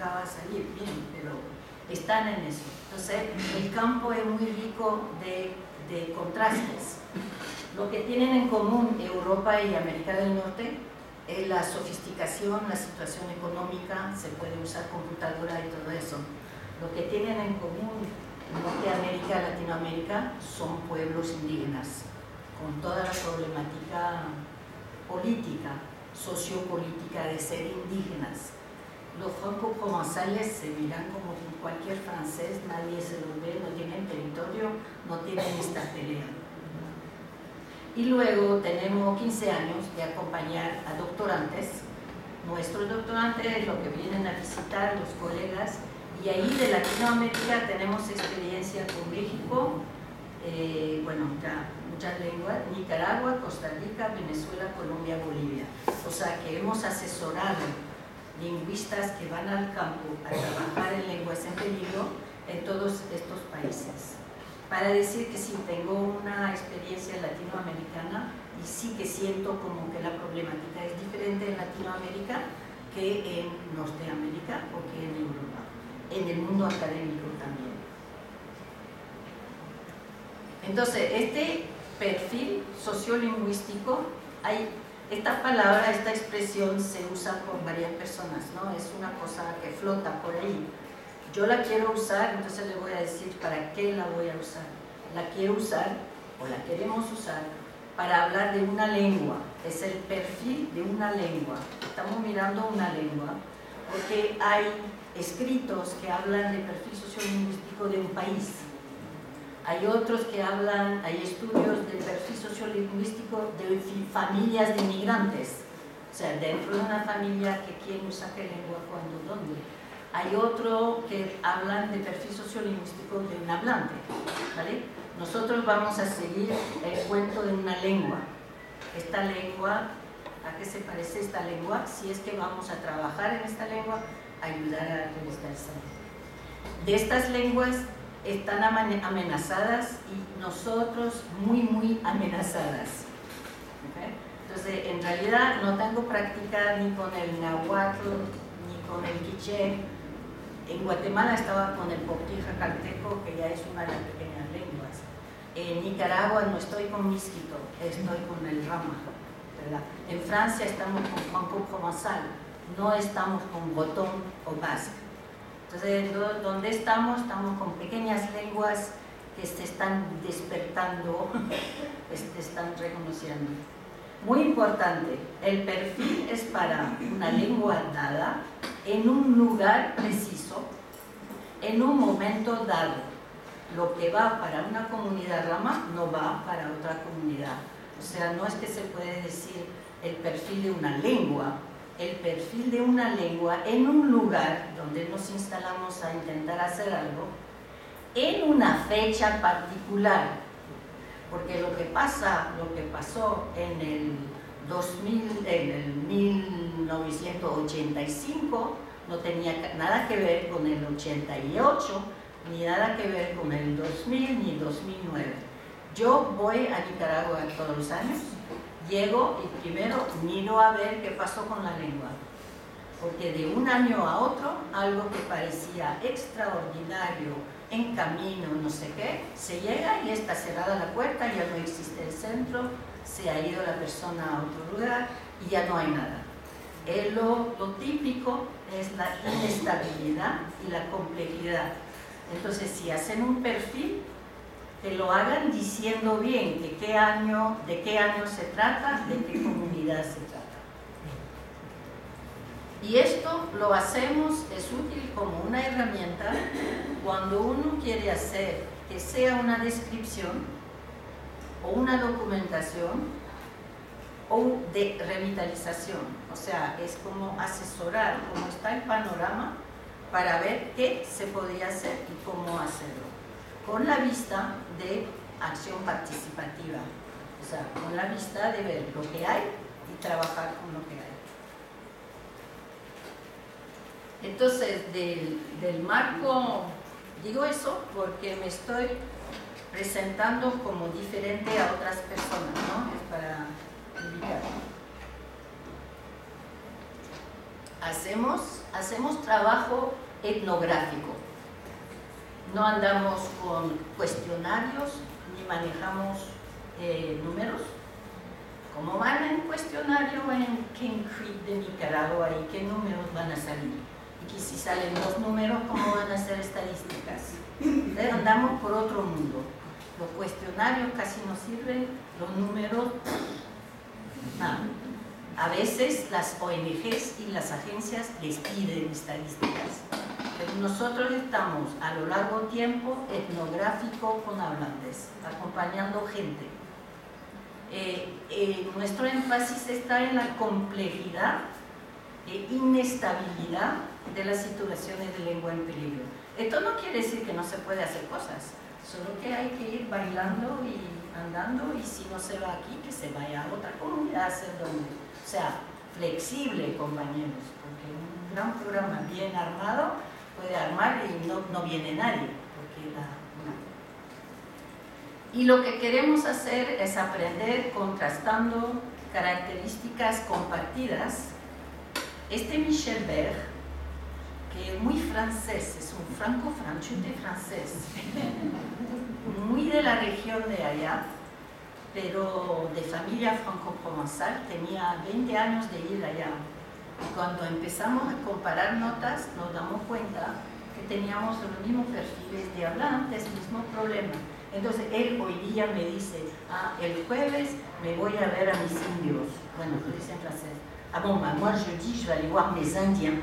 va a salir bien, pero están en eso. Entonces, el campo es muy rico de contrastes. Lo que tienen en común Europa y América del Norte es la sofisticación, la situación económica, se puede usar computadora y todo eso. Lo que tienen en común Norteamérica y Latinoamérica son pueblos indígenas, con toda la problemática política, sociopolítica de ser indígenas. Los franco-provenzales se miran como cualquier francés, nadie se los ve, no tienen territorio, no tienen esta pelea. Y luego tenemos 15 años de acompañar a doctorantes. Nuestros doctorantes es lo que vienen a visitar los colegas, y ahí de Latinoamérica tenemos experiencia con México, bueno, ya muchas lenguas, Nicaragua, Costa Rica, Venezuela, Colombia, Bolivia. O sea que hemos asesorado lingüistas que van al campo a trabajar en lenguas en peligro en todos estos países. Para decir que sí, tengo una experiencia latinoamericana y sí que siento como que la problemática es diferente en Latinoamérica que en Norteamérica o que en Europa, en el mundo académico también. Entonces, este perfil sociolingüístico, esta palabra, esta expresión se usa por varias personas, ¿no? Es una cosa que flota por ahí. Yo la quiero usar, entonces le voy a decir para qué la voy a usar. La quiero usar, o la queremos usar, para hablar de una lengua. Es el perfil de una lengua. Estamos mirando una lengua, porque hay escritos que hablan de perfil sociolingüístico de un país. Hay otros que hablan, hay estudios del perfil sociolingüístico de familias de inmigrantes. O sea, dentro de una familia, que quién usa qué lengua, cuándo, dónde. Hay otro que hablan de perfil sociolingüístico de un hablante, ¿vale? Nosotros vamos a seguir el cuento de una lengua. Esta lengua, ¿a qué se parece esta lengua? Si es que vamos a trabajar en esta lengua, ayudar a realizarse. De estas lenguas están amenazadas y nosotros muy amenazadas. ¿Okay? Entonces, en realidad no tengo práctica ni con el náhuatl, ni con el quiché. En Guatemala estaba con el poptija calteco, que ya es una de las pequeñas lenguas. En Nicaragua no estoy con misquito, estoy con el rama, ¿verdad? En Francia estamos con franco-provenzal, no estamos con bretón o basque. Entonces, donde estamos con pequeñas lenguas que se están despertando, se están reconociendo. Muy importante, el perfil es para una lengua dada, en un lugar preciso, en un momento dado. Lo que va para una comunidad rama no va para otra comunidad. O sea, no es que se puede decir el perfil de una lengua, el perfil de una lengua en un lugar donde nos instalamos a intentar hacer algo, en una fecha particular. Porque lo que pasó en el 1985 no tenía nada que ver con el 88, ni nada que ver con el 2000 ni 2009. Yo voy a Nicaragua todos los años, llego y primero miro a ver qué pasó con la lengua. Porque de un año a otro, algo que parecía extraordinario, en camino, no sé qué, se llega y está cerrada la puerta, ya no existe el centro, se ha ido la persona a otro lugar y ya no hay nada. Lo típico es la inestabilidad y la complejidad. Entonces, si hacen un perfil, que lo hagan diciendo bien de qué año se trata, de qué comunidad se trata. Y esto lo hacemos, es útil como una herramienta cuando uno quiere hacer que sea una descripción o una documentación o de revitalización. O sea, es como asesorar cómo está el panorama para ver qué se podría hacer y cómo hacerlo. Con la vista de acción participativa. O sea, con la vista de ver lo que hay y trabajar con lo que hay. Entonces, del marco, digo eso porque me estoy presentando como diferente a otras personas, ¿no? Es para indicar. Hacemos hacemos trabajo etnográfico. No andamos con cuestionarios ni manejamos números. ¿Cómo van en cuestionario en King Creek de Nicaragua y qué números van a salir? Y que si salen 2 números, ¿cómo van a ser estadísticas? Entonces andamos por otro mundo. Los cuestionarios casi no sirven, los números, nada. A veces las ONGs y las agencias les piden estadísticas. Pero nosotros estamos a lo largo tiempo etnográfico con hablantes, acompañando gente. Nuestro énfasis está en la complejidad e inestabilidad de las situaciones de lengua en peligro. Esto no quiere decir que no se puede hacer cosas, solo que hay que ir bailando y andando, y si no se va aquí, que se vaya a otra comunidad, hacer donde. O sea, flexible, compañeros, porque un gran programa bien armado puede armar y no viene nadie, porque Y lo que queremos hacer es aprender contrastando características compartidas. Michel Berg, que es muy francés, es un franco-franchute francés, muy de la región de allá, pero de familia franco-provenzal, tenía 20 años de ir allá. Y cuando empezamos a comparar notas, nos damos cuenta que teníamos los mismos perfiles de hablantes, el mismo problema. Entonces él hoy día me dice, el jueves me voy a ver a mis indios. Bueno, lo dice en francés. Bon, moi jeudi je vais aller voir mes indiens.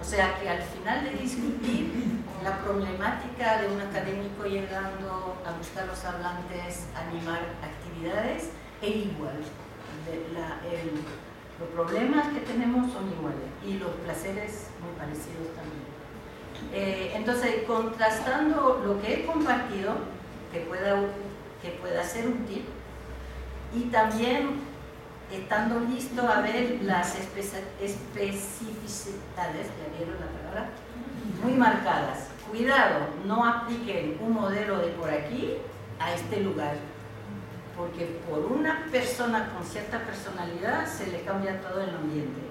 O sea que al final de discutir la problemática de un académico llegando a buscar los hablantes, animar actividades, es igual. Los problemas que tenemos son iguales y los placeres muy parecidos también. Entonces, contrastando lo que he compartido, que pueda ser útil, y también estando listo a ver las especificidades, ya vieron la palabra, muy marcadas. Cuidado, no apliquen un modelo de por aquí a este lugar, porque por una persona con cierta personalidad se le cambia todo el ambiente.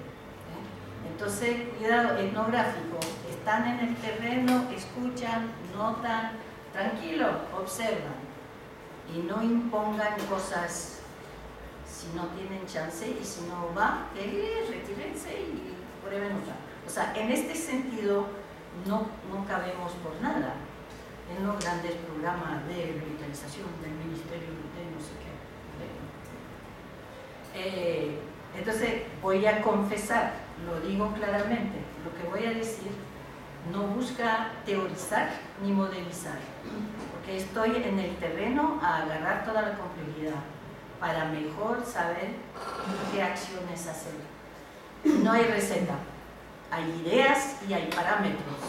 Entonces, cuidado etnográfico, están en el terreno, escuchan, notan, tranquilo, observan y no impongan cosas si no tienen chance, y si no va, retírense y prueben otra. O sea, en este sentido no cabemos por nada en los grandes programas de revitalización del Ministerio de no sé qué. Entonces voy a confesar, lo digo claramente, lo que voy a decir no busca teorizar ni modelizar, porque estoy en el terreno a agarrar toda la complejidad para mejor saber qué acciones hacer. No hay receta, hay ideas y hay parámetros.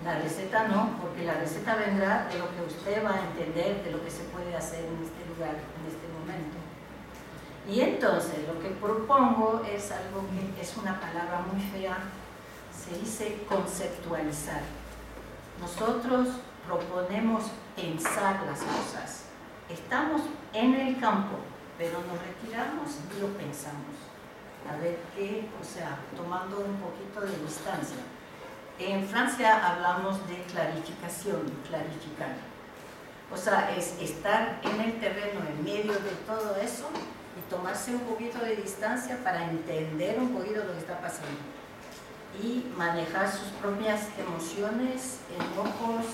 La receta no, porque la receta vendrá de lo que usted va a entender, de lo que se puede hacer en este lugar, en este momento. Y entonces lo que propongo es algo que es una palabra muy fea, se dice conceptualizar. Nosotros proponemos pensar las cosas. Estamos en el campo, pero nos retiramos y lo pensamos. A ver qué, o sea, tomando un poquito de distancia. En Francia hablamos de clarificación, clarificar. O sea, es estar en el terreno, en medio de todo eso, y tomarse un poquito de distancia para entender un poquito lo que está pasando. Y manejar sus propias emociones, enojos,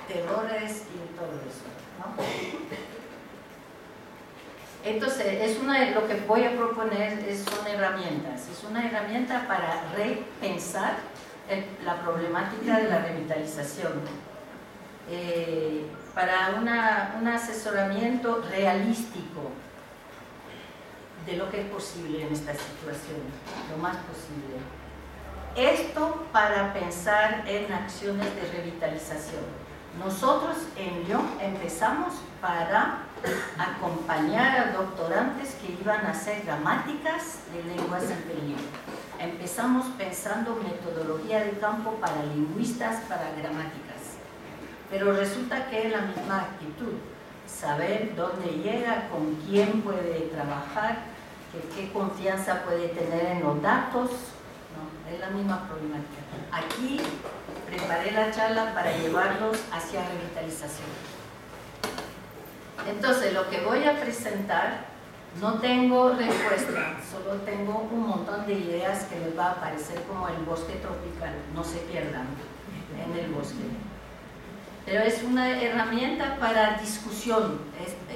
terrores y todo eso, ¿no? Entonces, lo que voy a proponer son herramientas. Es una herramienta para repensar la problemática de la revitalización, para un asesoramiento realístico de lo que es posible en esta situación, lo más posible. Esto para pensar en acciones de revitalización. Nosotros en Lyon empezamos para acompañar a doctorantes que iban a hacer gramáticas de lenguas en peligro. Empezamos pensando metodología de campo para lingüistas, para gramáticas. Pero resulta que es la misma actitud. Saber dónde llega, con quién puede trabajar, qué confianza puede tener en los datos, ¿no? es la misma problemática. Aquí preparé la charla para llevarlos hacia revitalización. Entonces, lo que voy a presentar, no tengo respuesta, solo tengo un montón de ideas que les va a parecer como el bosque tropical, no se pierdan en el bosque. Pero es una herramienta para discusión.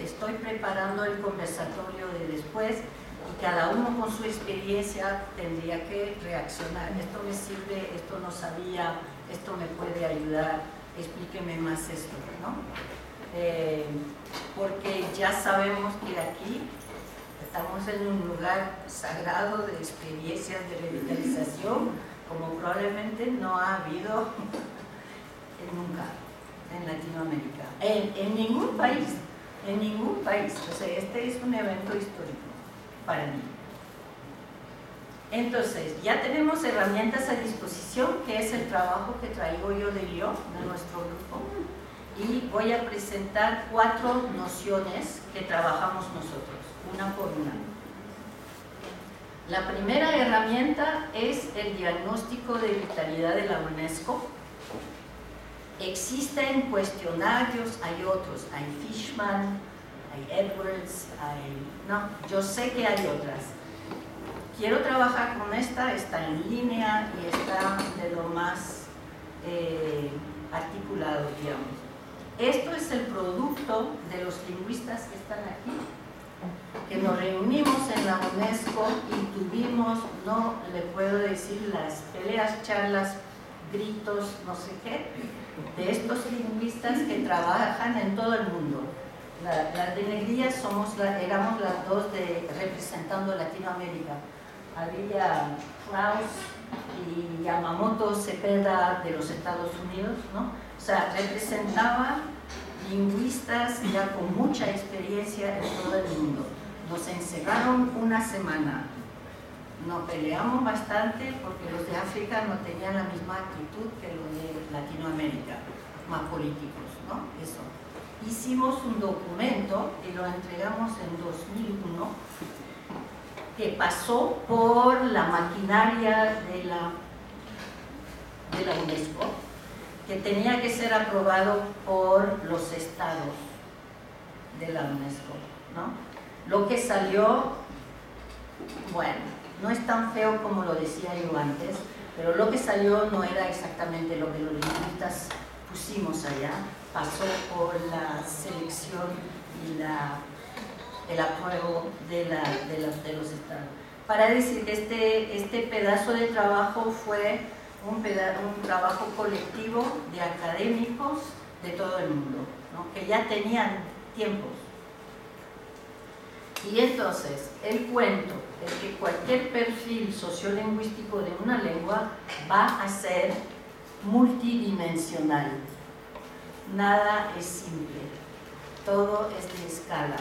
Estoy preparando el conversatorio de después y cada uno con su experiencia tendría que reaccionar. Esto me sirve, esto no sabía, esto me puede ayudar, explíqueme más esto, ¿no? Porque ya sabemos que aquí estamos en un lugar sagrado de experiencias de revitalización, como probablemente no ha habido nunca en Latinoamérica, en ningún país, en ningún país. O sea, este es un evento histórico para mí. Entonces, ya tenemos herramientas a disposición, que es el trabajo que traigo yo de Lyon, de nuestro grupo, y voy a presentar 4 nociones que trabajamos nosotros, una por una. La primera herramienta es el diagnóstico de vitalidad de la UNESCO. Existen cuestionarios, hay otros, hay Fishman, hay Edwards, yo sé que hay otras. Quiero trabajar con esta, está en línea y está de lo más articulado, digamos. Esto es el producto de los lingüistas que están aquí, que nos reunimos en la UNESCO y tuvimos, no le puedo decir las peleas, charlas, gritos, no sé qué, de estos lingüistas que trabajan en todo el mundo. Las de Negrilla éramos las dos representando Latinoamérica. Había Klaus y Yamamoto Cepeda de los Estados Unidos, ¿no? O sea, representaban lingüistas ya con mucha experiencia en todo el mundo. Nos encerraron una semana. Nos peleamos bastante porque los de África no tenían la misma actitud que los de Latinoamérica, más políticos, ¿no? Eso. Hicimos un documento y lo entregamos en 2001 que pasó por la maquinaria de la UNESCO, que tenía que ser aprobado por los estados de la UNESCO, ¿no? Lo que salió, bueno, no es tan feo como lo decía yo antes, pero lo que salió no era exactamente lo que los lingüistas pusimos allá, pasó por la selección y el apruebo de los estados. Para decir que este pedazo de trabajo fue un trabajo colectivo de académicos de todo el mundo, ¿no? Que ya tenían tiempos. Y entonces, el cuento es que cualquier perfil sociolingüístico de una lengua va a ser multidimensional. Nada es simple, todo es de escala.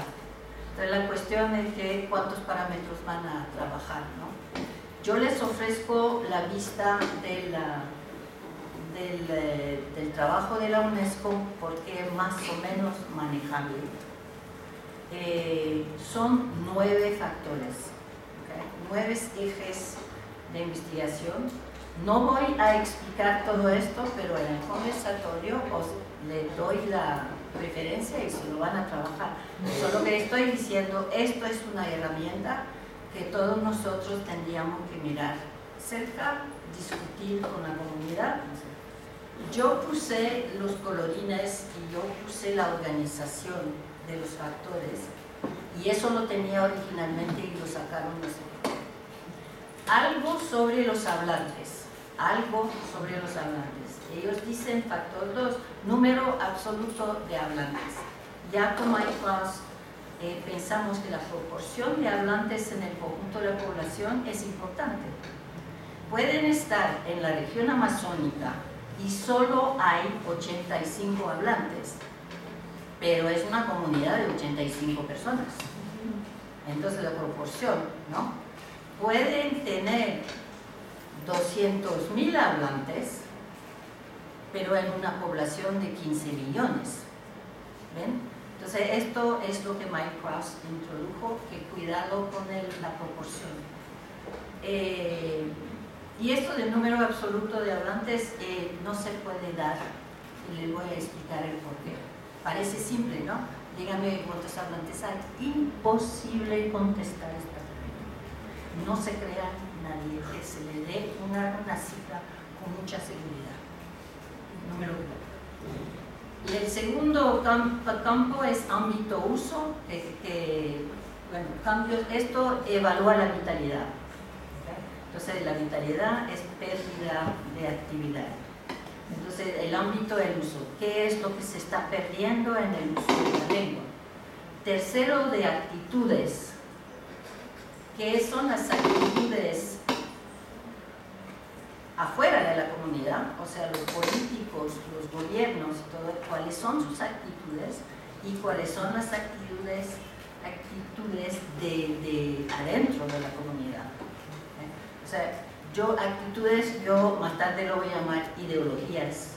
Entonces, la cuestión es que cuántos parámetros van a trabajar, ¿no? Yo les ofrezco la vista del trabajo de la UNESCO porque es más o menos manejable. Son 9 factores, ¿okay? 9 ejes de investigación. No voy a explicar todo esto, pero en el conversatorio os le doy la preferencia y se lo van a trabajar. Solo que estoy diciendo, esto es una herramienta que todos nosotros tendríamos que mirar cerca, discutir con la comunidad. Yo puse los colorines y yo puse la organización de los factores y eso lo tenía originalmente y lo sacaron no sé qué. Algo sobre los hablantes, ellos dicen factor 2, número absoluto de hablantes. Ya como hay pensamos que la proporción de hablantes en el conjunto de la población es importante. Pueden estar en la región amazónica y solo hay 85 hablantes, pero es una comunidad de 85 personas. Entonces la proporción, ¿no? Pueden tener 200.000 hablantes, pero en una población de 15 millones. ¿Ven? Entonces esto es lo que Mike Krauss introdujo, que cuidado con la proporción. Y esto del número absoluto de hablantes no se puede dar, y les voy a explicar el porqué. Parece simple, ¿no? Díganme cuántos hablantes hay. Imposible contestar esta pregunta. No se crea nadie que se le dé una cifra con mucha seguridad. Número 1. Y el segundo campo es ámbito uso, bueno, cambios, esto evalúa la vitalidad. Entonces, la vitalidad es pérdida de actividad. Entonces, el ámbito del uso. ¿Qué es lo que se está perdiendo en el uso de la lengua? Tercero, de actitudes. ¿Qué son las actitudes afuera de la comunidad? O sea, los políticos, los gobiernos, todo, ¿cuáles son sus actitudes? Y cuáles son las actitudes de adentro de la comunidad. O sea, actitudes, yo más tarde lo voy a llamar ideologías,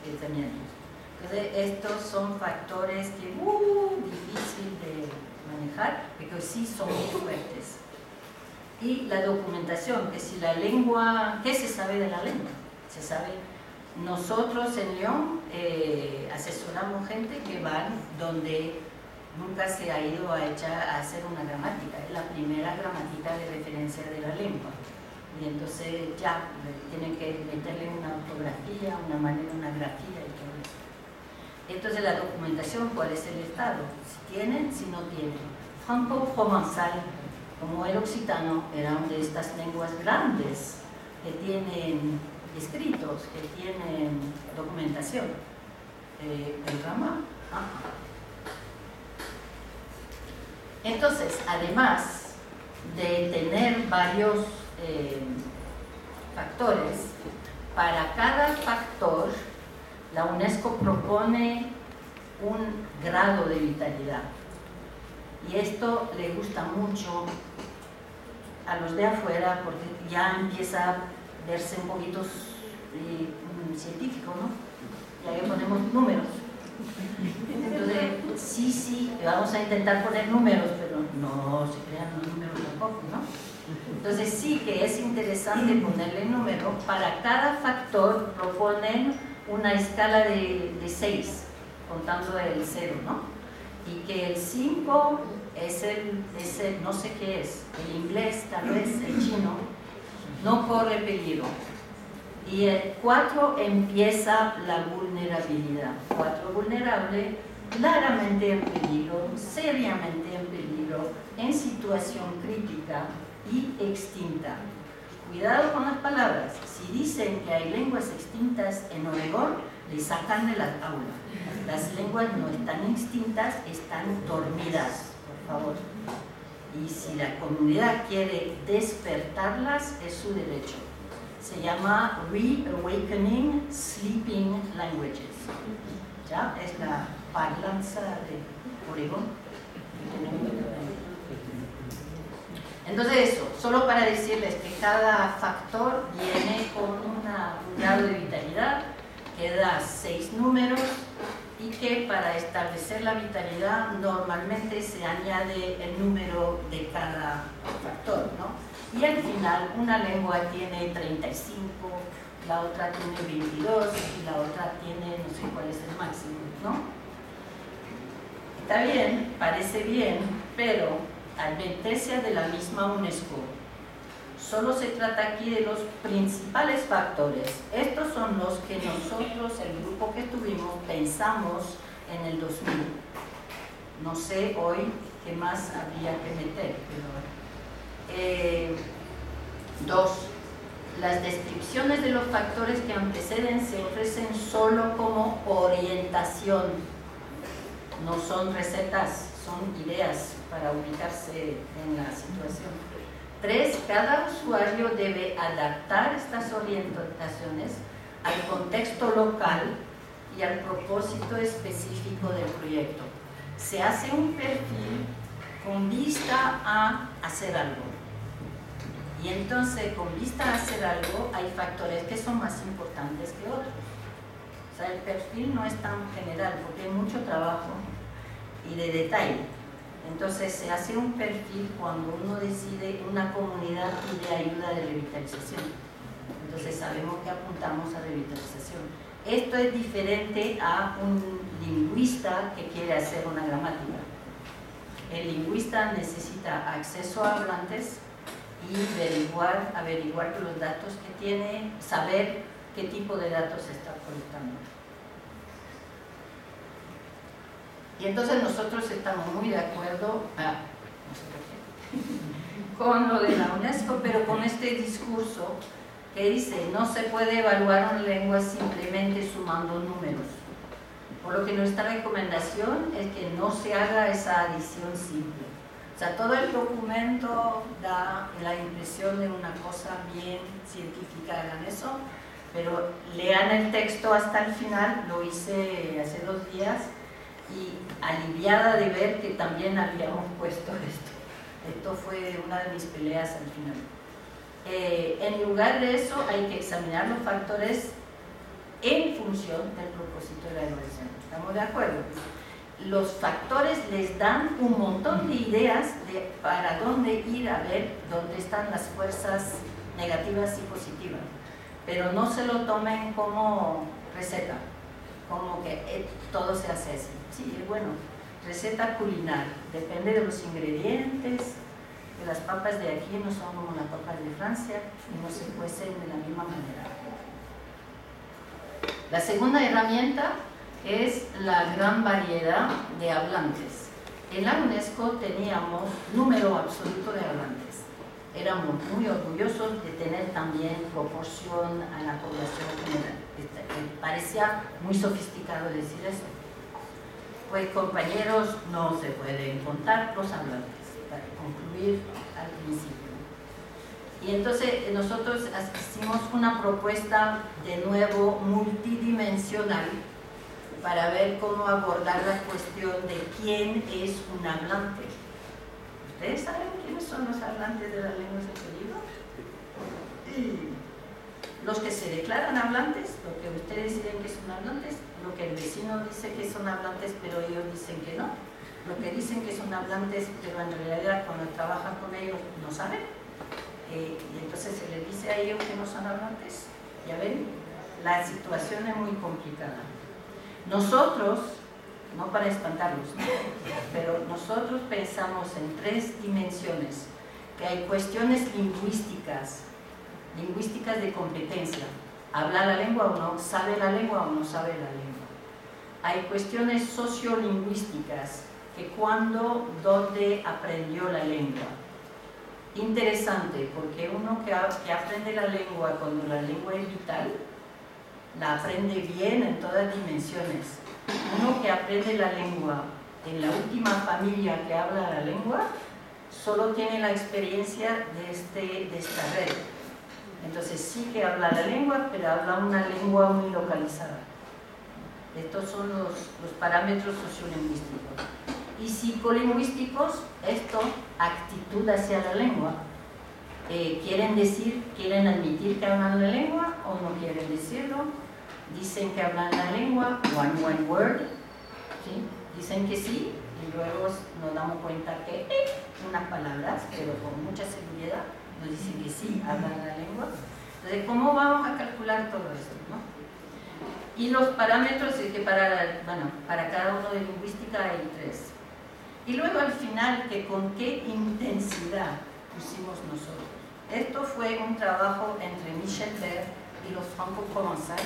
pensamientos. Entonces, estos son factores que difícil de manejar, pero sí son muy fuertes. Y la documentación, que si la lengua, ¿qué se sabe de la lengua? Se sabe, nosotros en Lyon asesoramos gente que van donde nunca se ha ido a hacer una gramática, es la primera gramática de referencia de la lengua. Y entonces ya tienen que meterle una ortografía, una manera, una grafía y todo eso. Entonces la documentación, ¿cuál es el estado? Si tienen, si no tienen. Franco-provençal, como el occitano, era una de estas lenguas grandes que tienen escritos, que tienen documentación. El Rama. Entonces, además de tener varios factores, para cada factor la UNESCO propone un grado de vitalidad. Y esto le gusta mucho a los de afuera porque ya empieza a verse un poquito científico, ¿no? Ya que ponemos números. Entonces, sí, vamos a intentar poner números, pero no se crean los números tampoco, ¿no? Entonces sí que es interesante ponerle número. Para cada factor proponen una escala de 6, contando el 0, ¿no? Y que el 5 es el no sé qué es, el inglés, tal vez el chino, no corre peligro. Y el 4 empieza la vulnerabilidad. 4 vulnerable, claramente en peligro, seriamente en peligro, en situación crítica y extinta. Cuidado con las palabras. Si dicen que hay lenguas extintas en Oregón, le sacan de la aula. Las lenguas no están extintas, están dormidas, por favor. Y si la comunidad quiere despertarlas, es su derecho. Se llama Reawakening Sleeping Languages. ¿Ya? Es la parlanza de Oregón. Entonces eso, solo para decirles que cada factor viene con un grado de vitalidad que da 6 números y que para establecer la vitalidad normalmente se añade el número de cada factor, ¿no? Y al final una lengua tiene 35, la otra tiene 22 y la otra tiene no sé cuál es el máximo, ¿no? Está bien, parece bien, pero advertencia de la misma UNESCO. Solo se trata aquí de los principales factores. Estos son los que nosotros, el grupo que tuvimos, pensamos en el 2000. No sé hoy qué más habría que meter, pero 2. Las descripciones de los factores que anteceden se ofrecen solo como orientación. No son recetas, son ideas para ubicarse en la situación. 3. Cada usuario debe adaptar estas orientaciones al contexto local y al propósito específico del proyecto. Se hace un perfil con vista a hacer algo. Y entonces, con vista a hacer algo, hay factores que son más importantes que otros. O sea, el perfil no es tan general porque hay mucho trabajo y de detalle. Entonces se hace un perfil cuando uno decide una comunidad de ayuda de revitalización. Entonces sabemos que apuntamos a revitalización. Esto es diferente a un lingüista que quiere hacer una gramática. El lingüista necesita acceso a hablantes y averiguar los datos que tiene, saber qué tipo de datos se está colectando. Y entonces nosotros estamos muy de acuerdo, no sé por qué, con lo de la UNESCO, pero con este discurso que dice no se puede evaluar una lengua simplemente sumando números. Por lo que nuestra recomendación es que no se haga esa adición simple. O sea, todo el documento da la impresión de una cosa bien científica, hagan eso, pero lean el texto hasta el final, lo hice hace 2 días, y aliviada de ver que también habíamos puesto esto. Esto fue una de mis peleas al final. En lugar de eso hay que examinar los factores en función del propósito de la evaluación. ¿Estamos de acuerdo? Los factores les dan un montón de ideas de para dónde ir a ver dónde están las fuerzas negativas y positivas, pero no se lo tomen como receta, como que todo se hace así. Sí, bueno, receta culinaria, depende de los ingredientes, que las papas de aquí no son como las papas de Francia y no se cuecen de la misma manera. La segunda herramienta es la gran variedad de hablantes. En la UNESCO teníamos número absoluto de hablantes. Éramos muy orgullosos de tener también proporción a la población general. Parecía muy sofisticado decir eso. Pues compañeros, no se pueden contar los hablantes, para concluir al principio. Y entonces nosotros hicimos una propuesta de nuevo multidimensional para ver cómo abordar la cuestión de quién es un hablante. ¿Ustedes saben quiénes son los hablantes de las lenguas del periodo? Los que se declaran hablantes, lo que ustedes dicen que son hablantes, lo que el vecino dice que son hablantes, pero ellos dicen que no, lo que dicen que son hablantes, pero en realidad cuando trabajan con ellos no saben, y entonces se les dice a ellos que no son hablantes. Ya ven, la situación es muy complicada. Nosotros, no para espantarlos, ¿no? Pero nosotros pensamos en 3 dimensiones, que hay cuestiones lingüísticas de competencia, habla la lengua o no, sabe la lengua o no sabe la lengua. Hay cuestiones sociolingüísticas, que cuándo, dónde aprendió la lengua. Interesante, porque uno que aprende la lengua cuando la lengua es vital, la aprende bien en todas dimensiones. Uno que aprende la lengua en la última familia que habla la lengua, solo tiene la experiencia de esta red. Entonces sí que habla la lengua, pero habla una lengua muy localizada. Estos son los parámetros sociolingüísticos. Y psicolingüísticos, esto, actitud hacia la lengua. ¿Quieren admitir que hablan la lengua o no quieren decirlo? Dicen que hablan la lengua, one word, ¿sí? Dicen que sí, y luego nos damos cuenta que unas palabras, pero con mucha seguridad, nos dicen que sí, hablan la lengua. Entonces, ¿cómo vamos a calcular todo esto, no? Y los parámetros es que para cada uno de lingüística hay 3. Y luego al final, que con qué intensidad pusimos nosotros. Esto fue un trabajo entre Michel Bert y los franco-provençal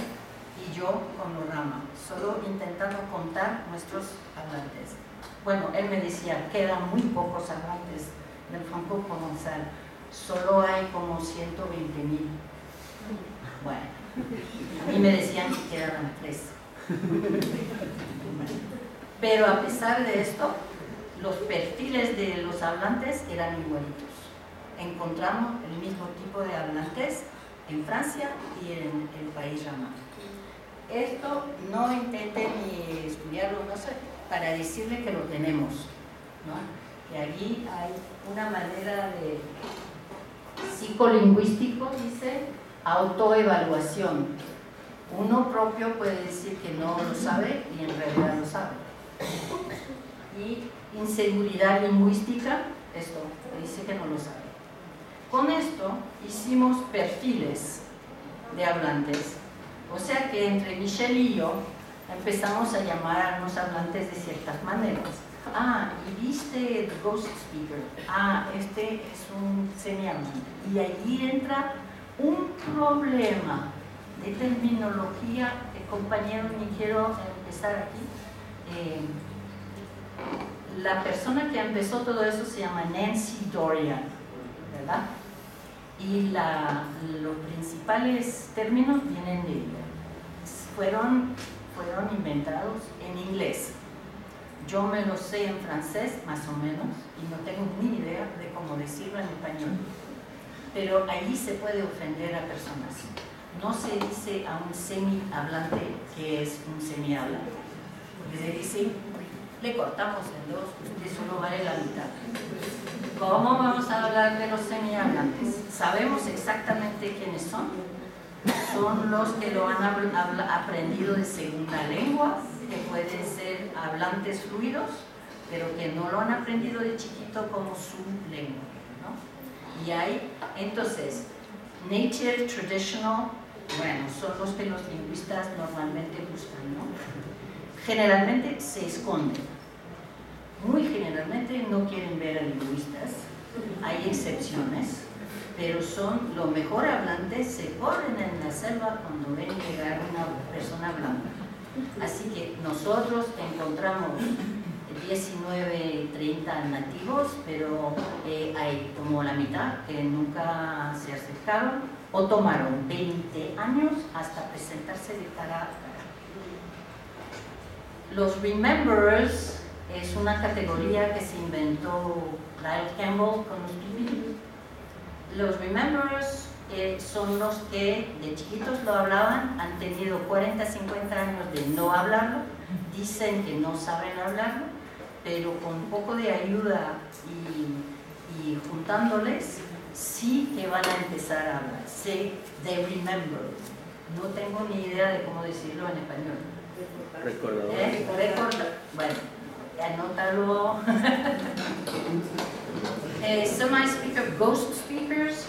y yo con Lorama, solo intentando contar nuestros hablantes. Bueno, él me decía, quedan muy pocos hablantes del franco-provençal, solo hay como 120.000. Bueno, a mí me decían que quedaban 3. Pero a pesar de esto, los perfiles de los hablantes eran igualitos. Encontramos el mismo tipo de hablantes en Francia y en el país llamado. Esto no intenten ni estudiarlo, no sé, para decirle que lo tenemos, ¿no? Que allí hay una manera de psicolingüístico, dice, autoevaluación. Uno propio puede decir que no lo sabe y en realidad lo sabe. Y inseguridad lingüística, esto, dice que no lo sabe. Con esto hicimos perfiles de hablantes. O sea que entre Michelle y yo empezamos a llamar a los hablantes de ciertas maneras. Ah, y viste el ghost speaker. Ah, este es un semihablante. Y allí entra un problema de terminología que, compañeros, ni quiero empezar aquí. La persona que empezó todo eso se llama Nancy Dorian, ¿verdad? Y los principales términos vienen de ella. Fueron inventados en inglés. Yo me lo sé en francés, más o menos, y no tengo ni idea de cómo decirlo en español. Pero allí se puede ofender a personas. No se dice a un semi-hablante que es un semi-hablante. Porque se dice, le cortamos en dos, eso no vale la mitad. ¿Cómo vamos a hablar de los semi-hablantes? Sabemos exactamente quiénes son. Son los que lo han aprendido de segunda lengua, que pueden ser hablantes fluidos, pero que no lo han aprendido de chiquito como su lengua, ¿no? Y hay, entonces, native, traditional, bueno, son los que los lingüistas normalmente buscan, ¿no? Generalmente se esconden. Muy generalmente no quieren ver a lingüistas, hay excepciones, pero son los mejor hablantes, se corren en la selva cuando ven llegar una persona blanca. Así que nosotros encontramos 19, 30 nativos, pero hay como la mitad que nunca se acercaron o tomaron 20 años hasta presentarse de cara a cara. Los rememberers es una categoría que se inventó Lyle Campbell con los pipí. Los rememberers son los que de chiquitos lo hablaban, han tenido 40, 50 años de no hablarlo, dicen que no saben hablarlo, pero con un poco de ayuda y juntándoles, sí que van a empezar a hablar. Say they remember. No tengo ni idea de cómo decirlo en español. Recordador. Bueno, anótalo. Semi-speaker, ghost speakers.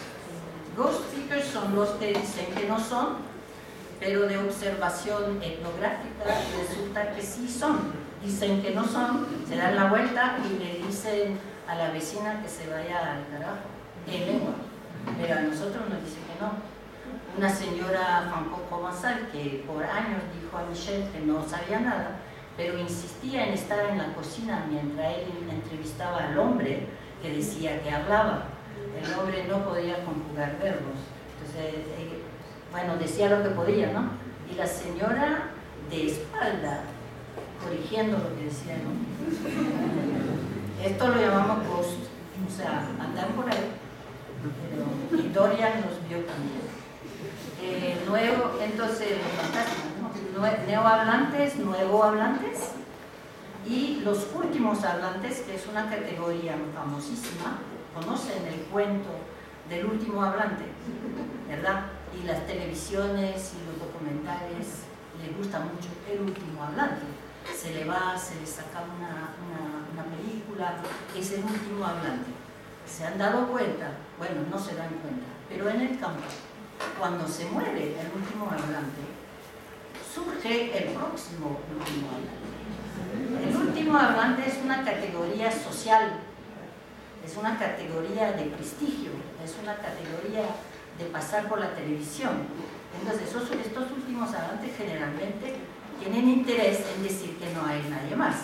Ghost speakers son los que dicen que no son, pero de observación etnográfica resulta que sí son. Dicen que no son, se dan la vuelta y le dicen a la vecina que se vaya al carajo, en lengua. Pero a nosotros nos dicen que no. Una señora franco-provençal que por años dijo a Michelle que no sabía nada, pero insistía en estar en la cocina mientras él entrevistaba al hombre que decía que hablaba. El hombre no podía conjugar verbos. Entonces, bueno, decía lo que podía, ¿no? Y la señora de espalda, corrigiendo lo que decía el hombre. Esto lo llamamos ghost, o sea, andar por ahí. Pero, y Dorian nos vio también. Entonces, ¿no? Neohablantes, nuevohablantes y los últimos hablantes, que es una categoría famosísima. Conocen el cuento del último hablante, ¿verdad? Y las televisiones y los documentales les gusta mucho el último hablante. Se le saca una película, es el último hablante. ¿Se han dado cuenta? Bueno, no se dan cuenta, pero en el campo, cuando se muere el último hablante, surge el próximo último hablante. El último hablante es una categoría social, es una categoría de prestigio, es una categoría de pasar por la televisión. Entonces, estos últimos hablantes generalmente tienen interés en decir que no hay nadie más.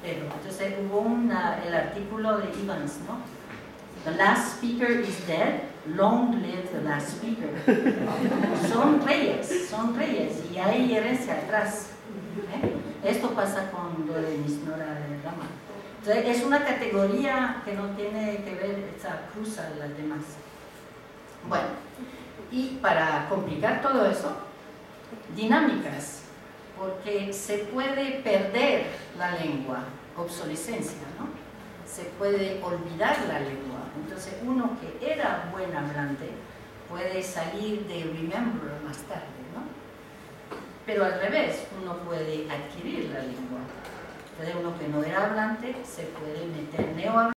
Pero entonces hubo el artículo de Evans, ¿no? The last speaker is dead, long live the last speaker. Son reyes y hay herencia atrás. Esto pasa con lo de Miss Nora de Rama. Entonces, es una categoría que no tiene que ver, cruza las demás. Bueno, y para complicar todo eso, dinámicas, porque se puede perder la lengua, obsolescencia, ¿no? Se puede olvidar la lengua. Entonces, uno que era buen hablante puede salir de remember más tarde, ¿no? Pero al revés, uno puede adquirir la lengua. Entonces uno que no era hablante se puede meter neohablante